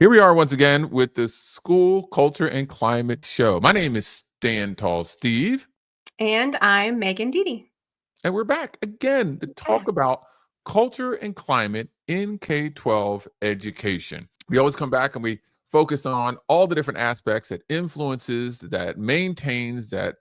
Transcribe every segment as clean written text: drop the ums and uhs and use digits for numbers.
Here we are once again with the School, Culture, and Climate Show. My name is Stan Tall Steve. And I'm Megan Didi. And we're back again to talk about culture and climate in K-12 education. We always come back and we focus on all the different aspects that influences, that maintains, that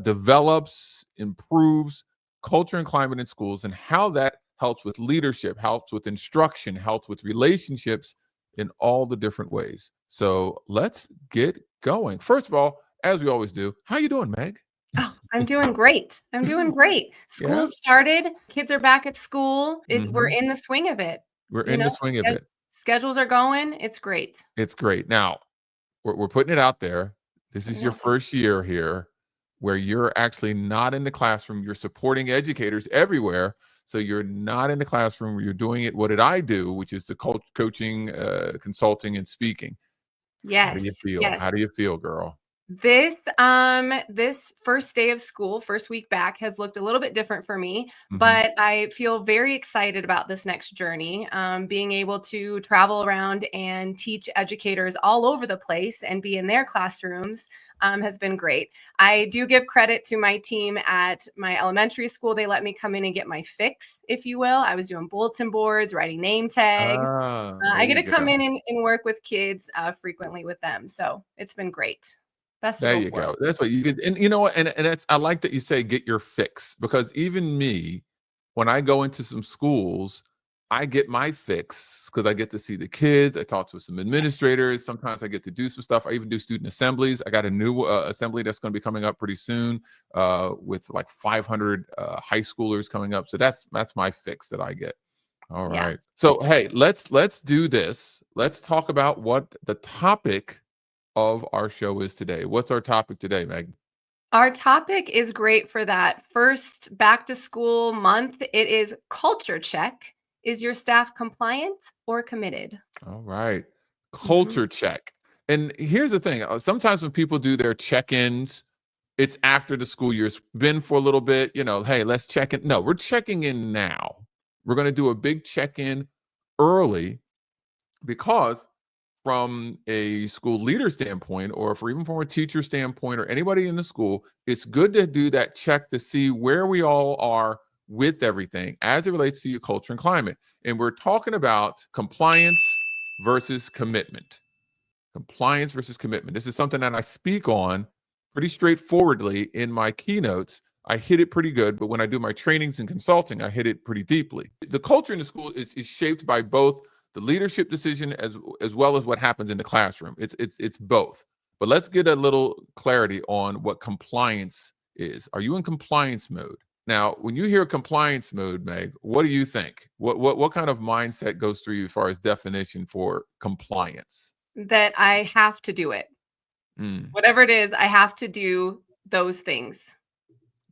develops, improves culture and climate in schools, and how that helps with leadership, helps with instruction, helps with relationships in all the different ways. So let's get going. First of all, as we always do, how you doing, Meg? Oh, I'm doing great. I'm doing great. School's started. Kids are back at school. We're in the swing of it. We're in the swing of it. Schedules are going. It's great. It's great. Now, we're putting it out there. This is your first year here where you're actually not in the classroom. You're supporting educators everywhere. So you're not in the classroom. You're doing it. What did I do? Which is the coaching, consulting, and speaking. Yes. How do you feel? Yes. How do you feel, girl? This first day of school, first week back, has looked a little bit different for me, but I feel very excited about this next journey. Being able to travel around and teach educators all over the place and be in their classrooms has been great. I do give credit to my team at my elementary school. They let me come in and get my fix, if you will. I was doing bulletin boards, writing name tags. I get to come in and work with kids frequently with them. So it's been great. There you go. That's what you get. And you know what? And that's, I like that you say get your fix, because even me, when I go into some schools, I get my fix because I get to see the kids. I talk to some administrators. Sometimes I get to do some stuff. I even do student assemblies. I got a new assembly that's going to be coming up pretty soon with like 500 high schoolers coming up. So that's my fix that I get. All right. So, hey, let's do this. Let's talk about what the topic of our show is today. What's our topic today, Meg? Our topic is great for that first back to school month. It is culture check. Is your staff compliant or committed? All right. Culture check. And here's the thing. Sometimes when people do their check-ins, it's after the school year's been for a little bit, you know, hey, let's check in. No, we're checking in now. We're going to do a big check-in early, because from a school leader standpoint, or even from a teacher standpoint, or anybody in the school, it's good to do that check to see where we all are with everything as it relates to your culture and climate. And we're talking about compliance versus commitment. Compliance versus commitment. This is something that I speak on pretty straightforwardly in my keynotes. I hit it pretty good, but when I do my trainings and consulting, I hit it pretty deeply. The culture in the school is shaped by both the leadership decision as well as what happens in the classroom. It's both. But let's get a little clarity on what compliance is. Are you in compliance mode? Now, when you hear compliance mode, Meg, what do you think? What kind of mindset goes through you as far as definition for compliance? That I have to do it. Whatever it is, I have to do those things.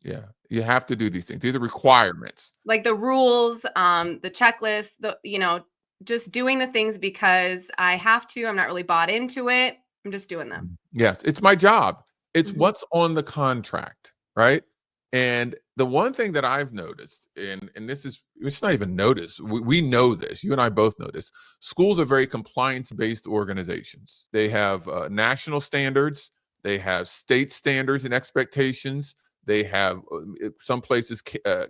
Yeah, you have to do these things. These are requirements. Like the rules, the checklist, just doing the things because I have to. I'm not really bought into it. I'm just doing them. Yes, it's my job. It's what's on the contract, right? And the one thing that I've noticed, and it's not even noticed, we know this, you and I both know this, schools are very compliance-based organizations. They have national standards, they have state standards and expectations, they have some places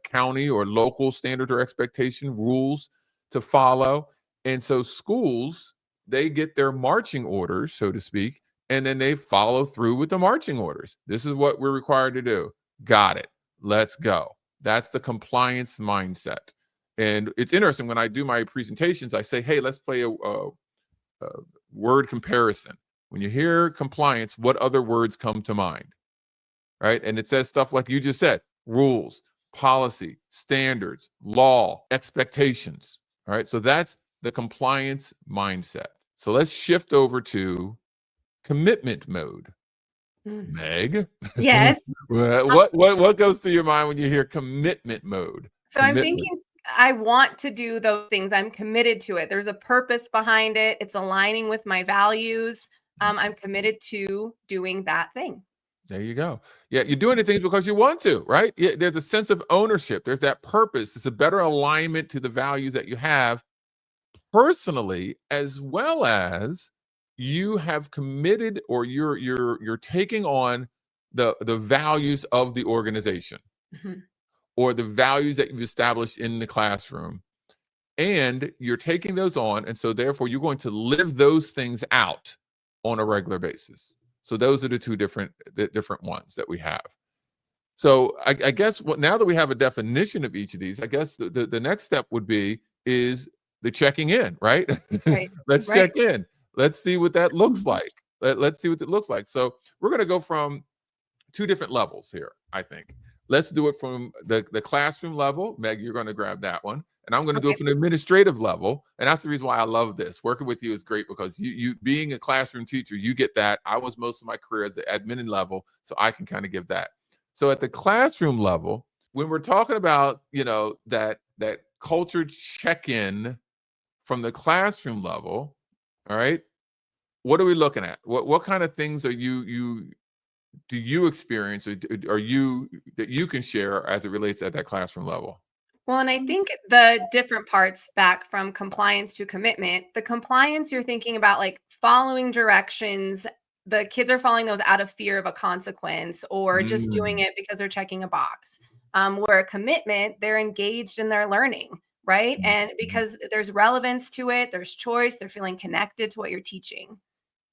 county or local standards or expectation rules to follow. And so schools, they get their marching orders, so to speak, and then they follow through with the marching orders. This is what we're required to do. Got it. Let's go. That's the compliance mindset. And it's interesting, when I do my presentations, I say, hey, let's play a word comparison. When you hear compliance, what other words come to mind? Right? And it says stuff like you just said: rules, policy, standards, law, expectations. All right. So that's the compliance mindset. So let's shift over to commitment mode. Meg? Yes. What goes through your mind when you hear commitment mode? So I'm thinking, I want to do those things. I'm committed to it. There's a purpose behind it. It's aligning with my values. I'm committed to doing that thing. There you go. Yeah, you're doing the things because you want to, right? Yeah, there's a sense of ownership. There's that purpose. It's a better alignment to the values that you have personally, as well as you have committed, or you're taking on the values of the organization, or the values that you've established in the classroom, and you're taking those on, and so therefore you're going to live those things out on a regular basis. So those are the two different ones that we have. So I guess now that we have a definition of each of these, I guess the next step would be is the checking in, right? Right. Let's Right. check in. Let's see what that looks like. Let's see what it looks like. So we're going to go from two different levels here, I think. Let's do it from the classroom level. Meg, you're going to grab that one. And I'm going to do it from the administrative level. And that's the reason why I love this. Working with you is great, because you being a classroom teacher, you get that. I was most of my career as the admin level, so I can kind of give that. So at the classroom level, when we're talking about, that culture check-in from the classroom level, all right, what are we looking at? What kind of things do you experience, or are you that you can share as it relates at that classroom level? Well, and I think the different parts, back from compliance to commitment, the compliance, you're thinking about like following directions. The kids are following those out of fear of a consequence, or just doing it because they're checking a box. Where a commitment, they're engaged in their learning, right? And because there's relevance to it, there's choice, they're feeling connected to what you're teaching.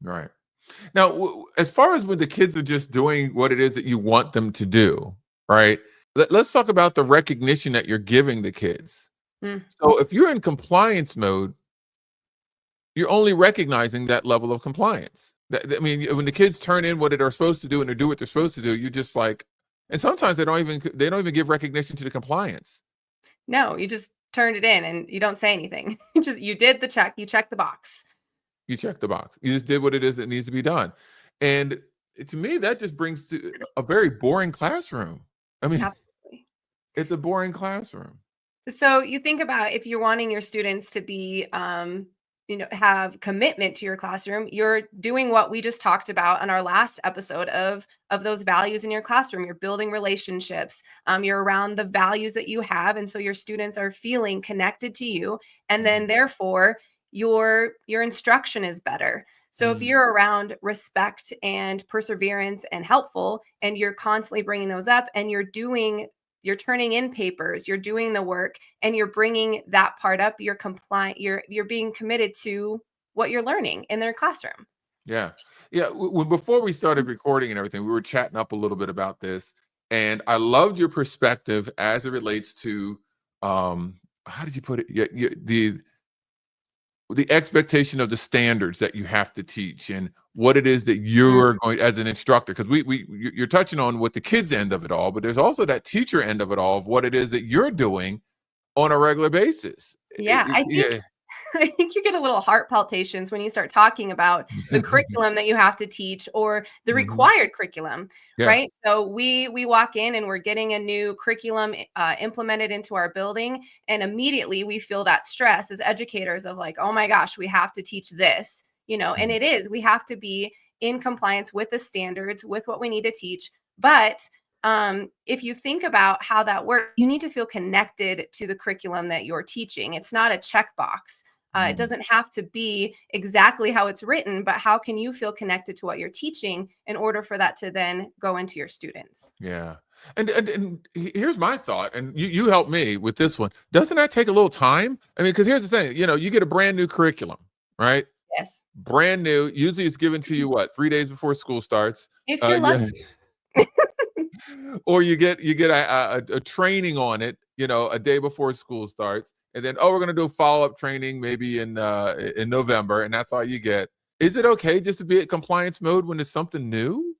Right. Now, as far as when the kids are just doing what it is that you want them to do, right? Let's talk about the recognition that you're giving the kids. So if you're in compliance mode, you're only recognizing that level of compliance. I mean, when the kids turn in what they're supposed to do and they do what they're supposed to do, you just like, and sometimes they don't even give recognition to the compliance. No, you just turned it in and you don't say anything. You did the check, you checked the box. You check the box. You just did what it is that needs to be done. And to me, that just brings to a very boring classroom. I mean, Absolutely. It's a boring classroom. So you think about, if you're wanting your students to be, have commitment to your classroom, you're doing what we just talked about on our last episode of those values in your classroom. You're building relationships. You're around the values that you have. And so your students are feeling connected to you. And then therefore your instruction is better. So if you're around respect and perseverance and helpful, and you're constantly bringing those up, and you're turning in papers, you're doing the work, and you're bringing that part up, you're compliant, you're being committed to what you're learning in their classroom. Yeah. Before we started recording and everything, we were chatting up a little bit about this, and I loved your perspective as it relates to how did you put it? The expectation of the standards that you have to teach, and what it is that you're going as an instructor, because you're touching on what the kids end of it all, but there's also that teacher end of it all, of what it is that you're doing on a regular basis. Yeah, I think you get a little heart palpitations when you start talking about the curriculum that you have to teach, or the required curriculum, right? So we walk in and we're getting a new curriculum implemented into our building, and immediately we feel that stress as educators of like, oh my gosh, we have to teach this, and it is, we have to be in compliance with the standards, with what we need to teach. But if you think about how that works, you need to feel connected to the curriculum that you're teaching. It's not a checkbox. It doesn't have to be exactly how it's written, but how can you feel connected to what you're teaching in order for that to then go into your students? Yeah. And here's my thought, and you help me with this one. Doesn't that take a little time? I mean, because here's the thing, you get a brand new curriculum, right? Yes. Brand new. Usually it's given to you 3 days before school starts. If you're lucky. Or you get a training on it, a day before school starts, and then we're gonna do a follow-up training maybe in November, and that's all you get. Is it okay just to be at compliance mode when it's something new?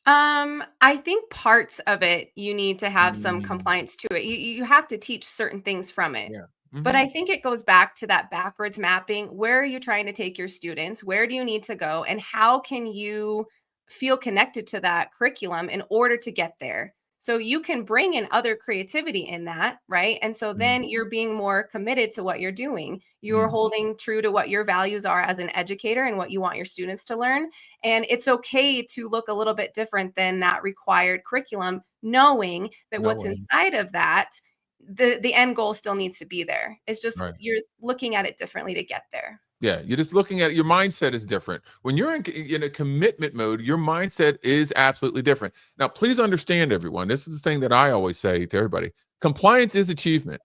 I think parts of it, you need to have some compliance to it. You have to teach certain things from it. Yeah. But I think it goes back to that backwards mapping. Where are you trying to take your students? Where do you need to go? And how can you feel connected to that curriculum in order to get there? So you can bring in other creativity in that, right? And so then you're being more committed to what you're doing. You're holding true to what your values are as an educator and what you want your students to learn. And it's okay to look a little bit different than that required curriculum, knowing that what's inside of that, the end goal still needs to be there. It's just you're looking at it differently to get there. Yeah, you're just looking at it, your mindset is different. When you're in a commitment mode, your mindset is absolutely different. Now, please understand, everyone, this is the thing that I always say to everybody. Compliance is achievement.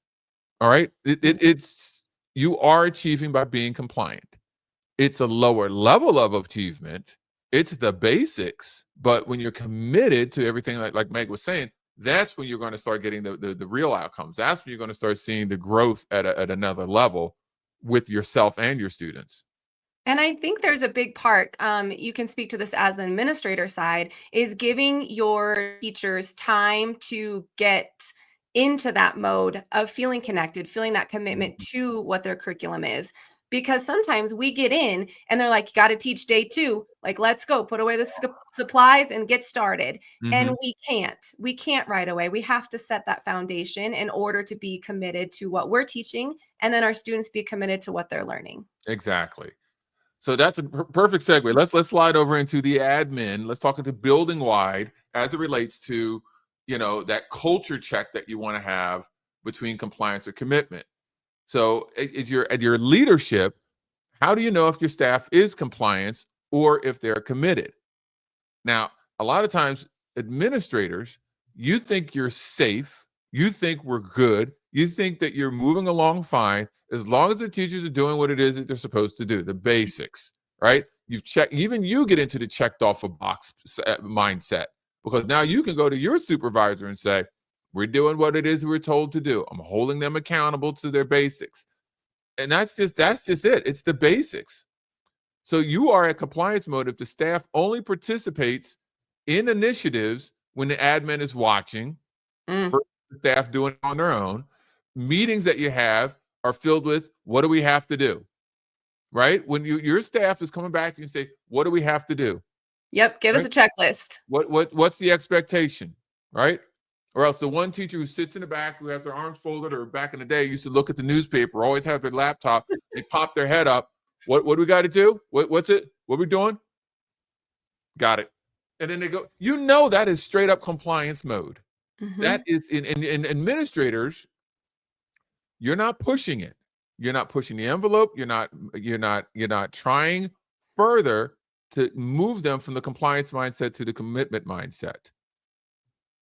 All right. It's you are achieving by being compliant. It's a lower level of achievement. It's the basics. But when you're committed to everything, like Meg was saying, that's when you're going to start getting the real outcomes. That's when you're going to start seeing the growth at another level with yourself and your students. And I think there's a big part, you can speak to this as an administrator side, is giving your teachers time to get into that mode of feeling connected, feeling that commitment to what their curriculum is. Because sometimes we get in and they're like, you got to teach day 2. Like, let's go, put away the supplies and get started. And we can't right away. We have to set that foundation in order to be committed to what we're teaching. And then our students be committed to what they're learning. Exactly. So that's a perfect segue. Let's slide over into the admin. Let's talk into building wide as it relates to, that culture check that you want to have between compliance or commitment. So at your leadership, how do you know if your staff is compliant or if they're committed? Now, a lot of times administrators, you think you're safe, you think we're good, you think that you're moving along fine as long as the teachers are doing what it is that they're supposed to do, the basics, right? You've checked, even you get into the checked off a box mindset, because now you can go to your supervisor and say, we're doing what it is we're told to do. I'm holding them accountable to their basics. And that's just it. It's the basics. So you are at compliance mode if the staff only participates in initiatives when the admin is watching, versus the staff doing it on their own. Meetings that you have are filled with, what do we have to do? Right? When your staff is coming back to you and say, what do we have to do? Yep, give us a checklist. What's the expectation? Right? Or else the one teacher who sits in the back, who has their arms folded, or back in the day used to look at the newspaper, always have their laptop, they pop their head up. What do we got to do? What's it? What are we doing? Got it. And then they go, that is straight up compliance mode. That is in administrators, you're not pushing it. You're not pushing the envelope. You're not trying further to move them from the compliance mindset to the commitment mindset.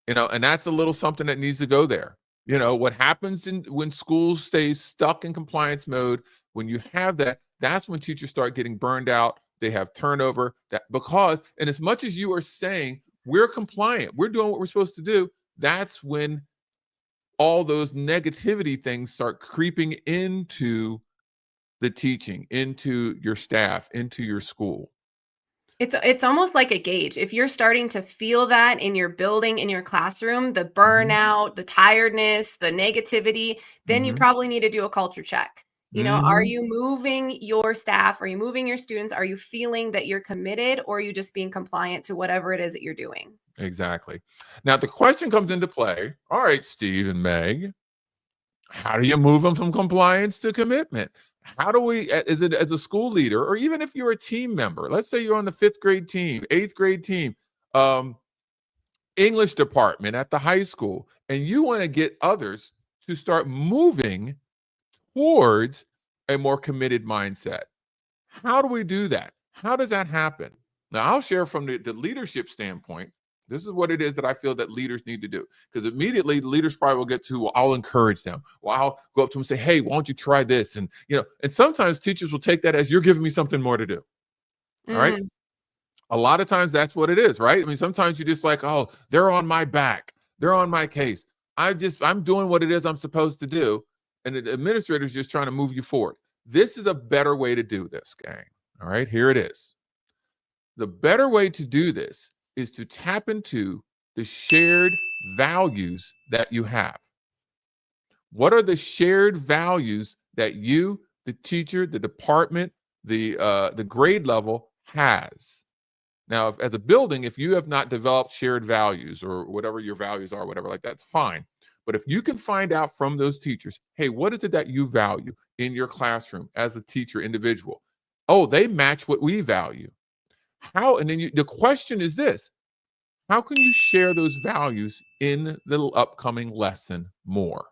And that's a little something that needs to go there. What happens when schools stay stuck in compliance mode, when you have that, that's when teachers start getting burned out. They have turnover, and as much as you are saying we're compliant, we're doing what we're supposed to do, that's when all those negativity things start creeping into the teaching, into your staff, into your school. It's almost like a gauge. If you're starting to feel that in your building, in your classroom, the burnout, the tiredness, the negativity, then you probably need to do a culture check. Are you moving your staff? Are you moving your students? Are you feeling that you're committed, or are you just being compliant to whatever it is that you're doing? Exactly. Now the question comes into play. All right, Steve and Meg, how do you move them from compliance to commitment? How do we, as a school leader, or even if you're a team member, let's say you're on the 5th grade team, 8th grade team, English department at the high school, and you want to get others to start moving towards a more committed mindset. How do we do that? How does that happen? Now, I'll share from the leadership standpoint. This is what it is that I feel that leaders need to do. Because immediately the leaders probably will get to, well, I'll encourage them. Well, I'll go up to them and say, hey, why don't you try this? And, and sometimes teachers will take that as, you're giving me something more to do. All right. A lot of times that's what it is, right? I mean, sometimes you're just like, oh, they're on my back. They're on my case. I'm doing what it is I'm supposed to do. And the administrator's just trying to move you forward. This is a better way to do this, gang. All right, here it is. The better way to do this is to tap into the shared values that you have. What are the shared values that you, the teacher, the department, the grade level has? Now, as a building, if you have not developed shared values or whatever your values are, whatever, like that's fine. But if you can find out from those teachers, hey, what is it that you value in your classroom as a teacher individual? Oh, they match what we value. How? And then the question is this: how can you share those values in the upcoming lesson more?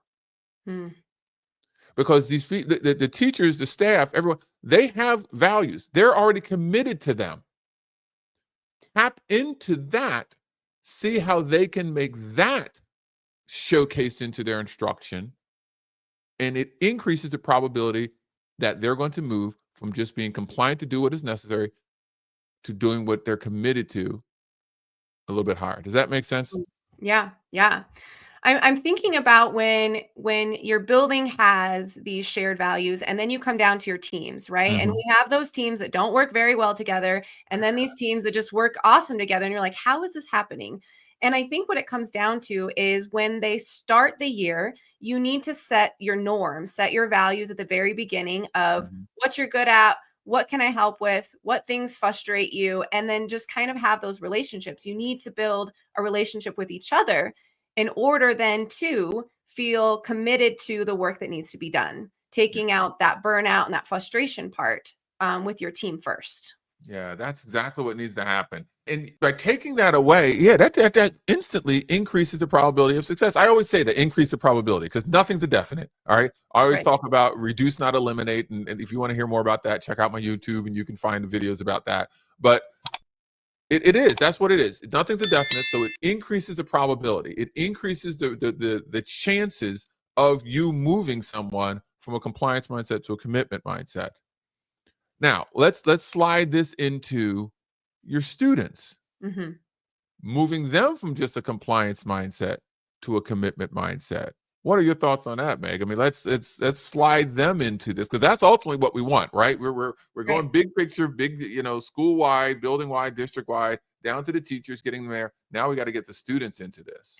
Because the teachers, the staff, everyone, They have values. They're already committed to them. Tap into that. See how they can make that showcase into their instruction. And it increases the probability that they're going to move from just being compliant to do what is necessary to doing what they're committed to a little bit higher. Does that make sense? Yeah, yeah. I'm thinking about when your building has these shared values, and then you come down to your teams, right? And Mhm. we have those teams that don't work very well together, and then these teams that just work awesome together, and you're like, how is this happening? And I think what it comes down to is when they start the year, you need to set your norms, set your values at the very beginning of Mhm. what you're good at, what can I help with, what things frustrate you, and then just kind of have those relationships. You need to build a relationship with each other in order then to feel committed to the work that needs to be done, taking out that burnout and that frustration part with your team first. Yeah, that's exactly what needs to happen. And by taking that away, yeah, that instantly increases the probability of success. I always say to increase the probability because nothing's a definite. All right. I always Right. talk about reduce, not eliminate. And if you want to hear more about that, check out my YouTube and you can find the videos about that. But it is, that's what it is. Nothing's a definite. So it increases the probability. It increases the chances of you moving someone from a compliance mindset to a commitment mindset. Now, let's slide this into your students, Hmm. moving them from just a compliance mindset to a commitment mindset. What are your thoughts on that, Meg? I mean, let's slide them into this because that's ultimately what we want, right? We're going Right. big picture, big, school wide, building wide, district wide, down to the teachers, getting them there. Now we got to get the students into this.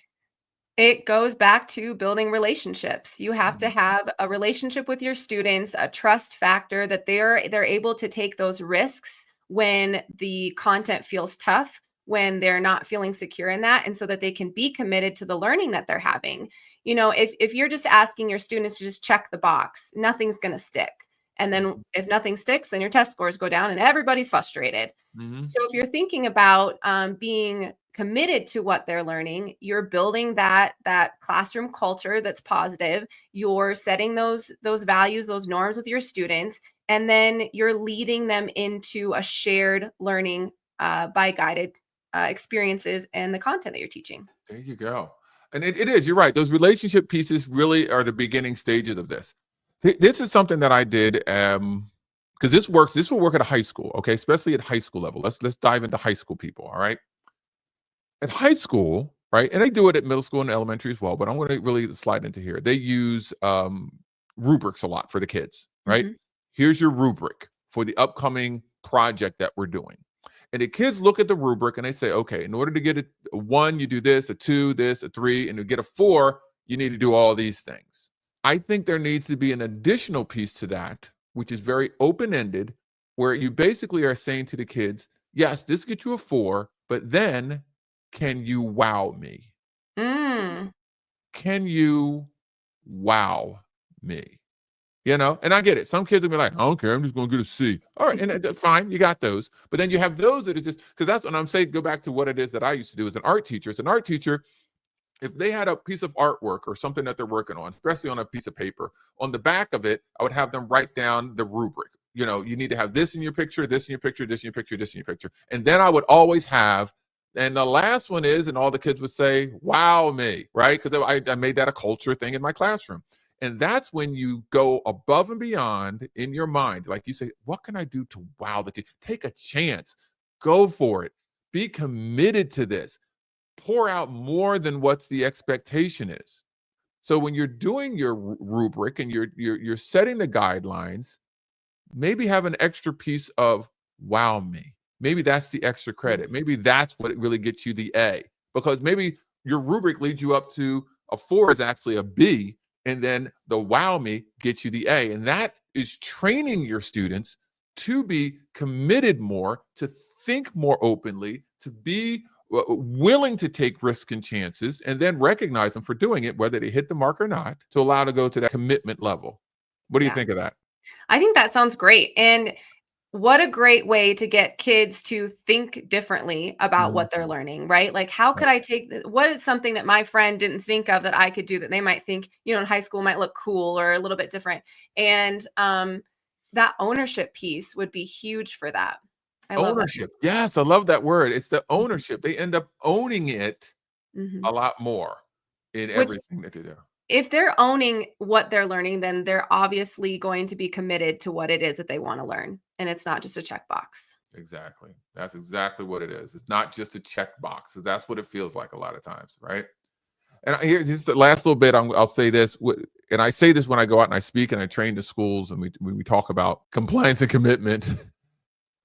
It goes back to building relationships. You have to Mhm. have a relationship with your students, a trust factor that they're able to take those risks when the content feels tough, when they're not feeling secure in that, and so that they can be committed to the learning that they're having. If you're just asking your students to just check the box, nothing's going to stick. And then Mhm. if nothing sticks, then your test scores go down and everybody's frustrated. Mhm. So if you're thinking about being committed to what they're learning, you're building that classroom culture that's positive. You're setting those values, those norms with your students, and then you're leading them into a shared learning by guided experiences and the content that you're teaching. There you go. And it is, you're right. Those relationship pieces really are the beginning stages of this. This is something that I did because this will work at a high school, okay, especially at high school level. Let's dive into high school people, all right? At high school, right? And they do it at middle school and elementary as well, but I'm going to really slide into here. They use rubrics a lot for the kids, right? Mhm. Here's your rubric for the upcoming project that we're doing. And the kids look at the rubric and they say, okay, in order to get a one, you do this, a two, this, a three, and to get a four, you need to do all these things. I think there needs to be an additional piece to that, which is very open ended, where you basically are saying to the kids, yes, this gets you a four, but then can you wow me? Mm. Can you wow me? And I get it. Some kids will be like, I don't care. I'm just going to get a C. All right. And that's fine. You got those. But then you have those that are just because that's what I'm saying. Go back to what it is that I used to do as an art teacher. As an art teacher, if they had a piece of artwork or something that they're working on, especially on a piece of paper, on the back of it, I would have them write down the rubric. You need to have this in your picture, this in your picture, this in your picture, this in your picture. And then I would always have, and the last one is, and all the kids would say, wow me, right? Because I made that a culture thing in my classroom. And that's when you go above and beyond in your mind. Like you say, what can I do to wow the teacher? Take a chance, go for it, be committed to this, pour out more than what's the expectation is. So when you're doing your rubric and you're setting the guidelines, maybe have an extra piece of wow me. Maybe that's the extra credit. Maybe that's what really gets you the A, because maybe your rubric leads you up to a four is actually a B, and then the wow me gets you the A. And that is training your students to be committed more, to think more openly, to be willing to take risks and chances, and then recognize them for doing it, whether they hit the mark or not, to allow to go to that commitment level. What do you Yeah. think of that? I think that sounds great. And what a great way to get kids to think differently about Mhm. what they're learning, right? Like, how Right. could I what is something that my friend didn't think of that I could do that they might think, in high school might look cool or a little bit different? And that ownership piece would be huge for that. I love that. Ownership. Yes, I love that word. It's the ownership. They end up owning it Mhm. a lot more in Which, everything that they do. if they're owning what they're learning, then they're obviously going to be committed to what it is that they want to learn. And it's not just a checkbox. Exactly. That's exactly what it is. It's not just a checkbox, because that's what it feels like a lot of times, right? And here's just the last little bit. I'll say this, and I say this when I go out and I speak and I train the schools, and we talk about compliance and commitment.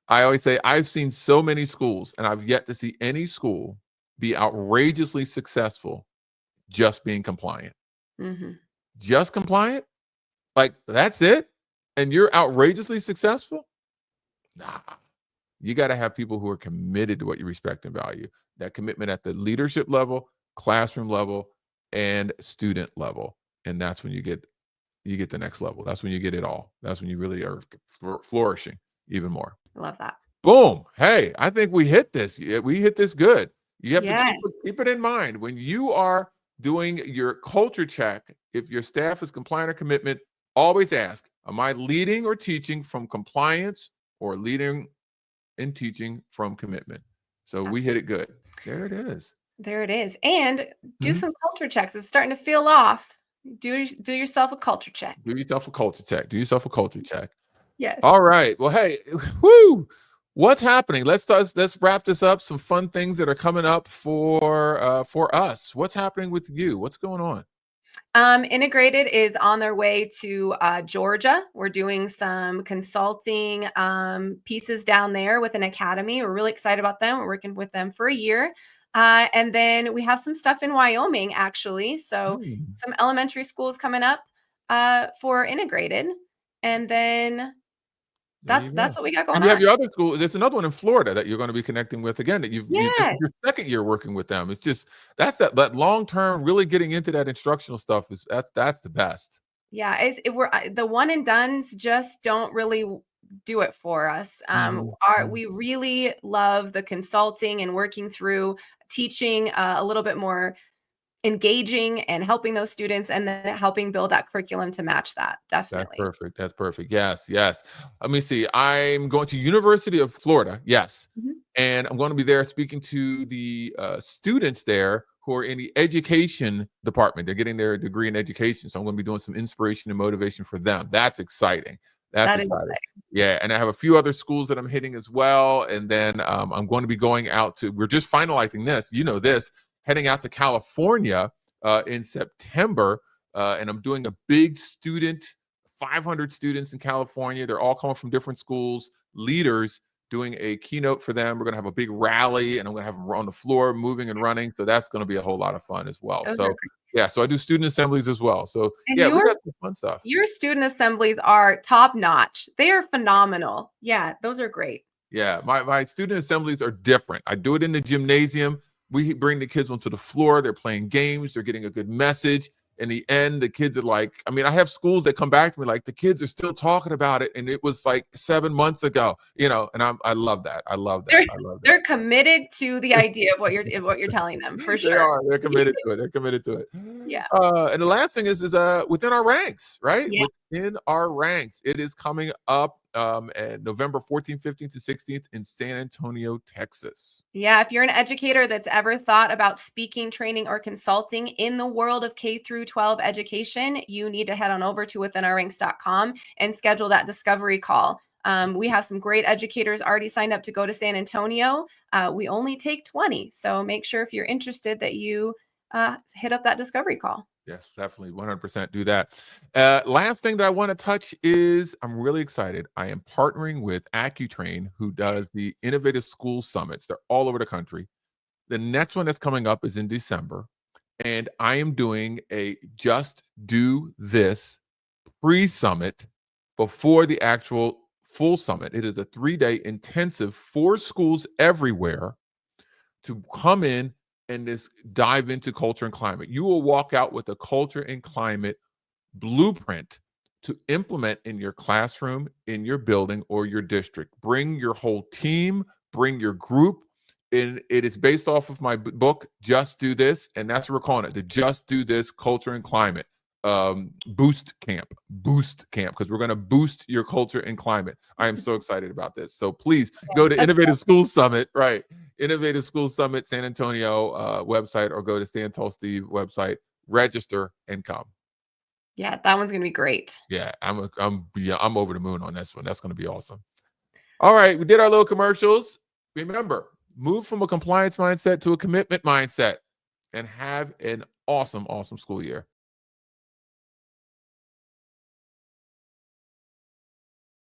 I always say I've seen so many schools, and I've yet to see any school be outrageously successful just being compliant. Mhm. Just compliant? Like, that's it? And you're outrageously successful? Nah. You got to have people who are committed to what you respect and value. That commitment at the leadership level, classroom level, and student level. And that's when you get the next level. That's when you get it all. That's when you really are flourishing even more. I love that. Boom. Hey, I think we hit this. We hit this good. You have to Yes. keep it in mind when you are doing your culture check. If your staff is compliant or commitment, always ask, am I leading or teaching from compliance, or leading and teaching from commitment? So we hit it good. There it is. There it is. And do Mhm. some culture checks. It's starting to feel off. Do yourself a culture check. Do yourself a culture check. Do yourself a culture check. Yes. All right. Well, hey, whoo. What's happening? Let's wrap this up. Some fun things that are coming up for us. What's happening with you? What's going on? Integrated is on their way to Georgia. We're doing some consulting pieces down there with an academy. We're really excited about them. We're working with them for a year. And then we have some stuff in Wyoming, actually. So some elementary schools coming up for integrated. And then that's what we got going And you have on. your other school. There's another one in Florida that you're going to be connecting with again. That this is Yes. your second year working with them. It's just that long term, really getting into that instructional stuff is that's the best. Yeah, we're the one and dones just don't really do it for us. We really love the consulting and working through teaching a little bit more engaging and helping those students, and then helping build that curriculum to match that. That's Definitely. perfect. That's perfect. Yes, yes. Let me see. I'm going to University of Florida. Yes. Mhm. And I'm going to be there speaking to the students there who are in the education department. They're getting their degree in education. So I'm going to be doing some inspiration and motivation for them. That's exciting. That's That is exciting. exciting. Yeah. And I have a few other schools that I'm hitting as well. And then I'm going to be going out to, we're just finalizing this, heading out to California in September. And I'm doing a big 500 students in California. They're all coming from different schools, leaders, doing a keynote for them. We're going to have a big rally, and I'm going to have them on the floor moving and running. So that's going to be a whole lot of fun as well. Those So yeah, so I do student assemblies as well. So And yeah, we got some fun stuff. Your student assemblies are top notch. They are phenomenal. Yeah, those are great. Yeah, my student assemblies are different. I do it in the gymnasium. We bring the kids onto the floor. They're playing games. They're getting a good message. In the end, the kids are like, I mean, I have schools that come back to me like, the kids are still talking about it, and it was like 7 months ago, and I love that. I love that. I love that. They're committed to the idea of what you're telling them, for sure. They are. They're committed to it. They're committed to it. Yeah. And the last thing is within our ranks, right? Yeah. Within our ranks, it is coming up November 14th, 15th, to 16th in San Antonio, Texas. Yeah, if you're an educator that's ever thought about speaking, training, or consulting in the world of K through 12 education, you need to head on over to withinourranks.com and schedule that discovery call. We have some great educators already signed up to go to San Antonio. We only take 20. So make sure, if you're interested, that you hit up that discovery call. Yes, definitely 100% do that. Last thing that I want to touch is I'm really excited. I am partnering with AccuTrain, who does the Innovative School Summits. They're all over the country. The next one that's coming up is in December, and I am doing a Just Do This pre-summit before the actual full summit. It is a 3-day intensive for schools everywhere to come in and just dive into culture and climate. You will walk out with a culture and climate blueprint to implement in your classroom, in your building, or your district. Bring your whole team, bring your group. And it is based off of my book, Just Do This. And that's what we're calling it, the Just Do This Culture and Climate. boost camp, because we're going to boost your culture and climate. I am so excited about this. So please go to Innovative School Summit, right? Innovative School Summit San Antonio website, or go to Stand Tall Steve website, register and come. Yeah, that one's going to be great. Yeah, I'm over the moon on this one. That's going to be awesome. All right, we did our little commercials. Remember, move from a compliance mindset to a commitment mindset, and have an awesome, awesome school year.